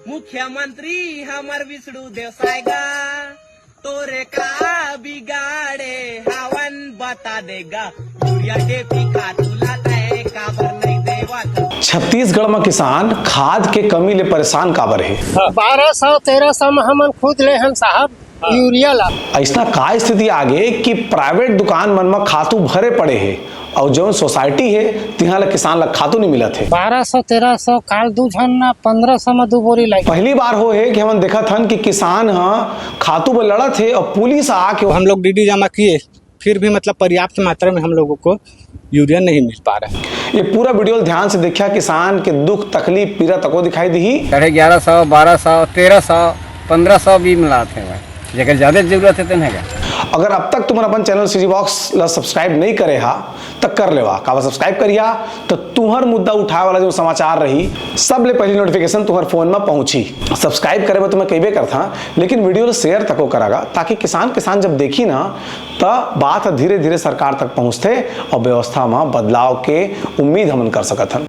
मुख्यमंत्री हमर विष्णु देसाईगा तोरे का बिगाड़े हवन बता देगा यूरिया डेपी खातूला तय काबर नहीं देवा। छत्तीसगढ़ में किसान खाद के कमी ले परेशान काबर है। 1200-1300 में हमन खुद ले हन साहब यूरिया ला। ऐसा का स्थिति आगे कि प्राइवेट दुकान मन में खातू भरे पड़े है और जो सोसाइटी है तिहा ला किसान ला खातू नहीं मिलत है। 1200-1300 काल दू झन 1500 में 2 बोरी लाई। पहली बार हो है कि हम देखत हन कि किसान खातू में लड़त है और पुलिस आके हम लोग डीडी जमा किए फिर भी मतलब पर्याप्त मात्रा में हम लोगों को यूरिया नहीं मिल पा रहा है। ये पूरा वीडियो ध्यान से देखा किसान के दुख तकलीफ पीड़ा तको दिखाई दी। 1150, 1200, 1300, 1500 भी मिलाते हैं भाई जेकर ज्यादा जरूरत है तेन है। अगर अब तक तुम्हारा अपन चैनल सीजी बॉक्स ला सब्सक्राइब नहीं करे हा तो कर लेवा कावा सब्सक्राइब करिया तो तुम्हार मुद्दा उठाए वाला जो समाचार रही सब ले पहली नोटिफिकेशन तुम्हारे फोन में पहुंची। सब्सक्राइब करे तो मैं कहबे करता लेकिन वीडियो शेयर तको करागा ताकि किसान जब देखी ना तो बात धीरे धीरे सरकार तक पहुंचते और व्यवस्था में बदलाव के उम्मीद हमन कर सकत हन।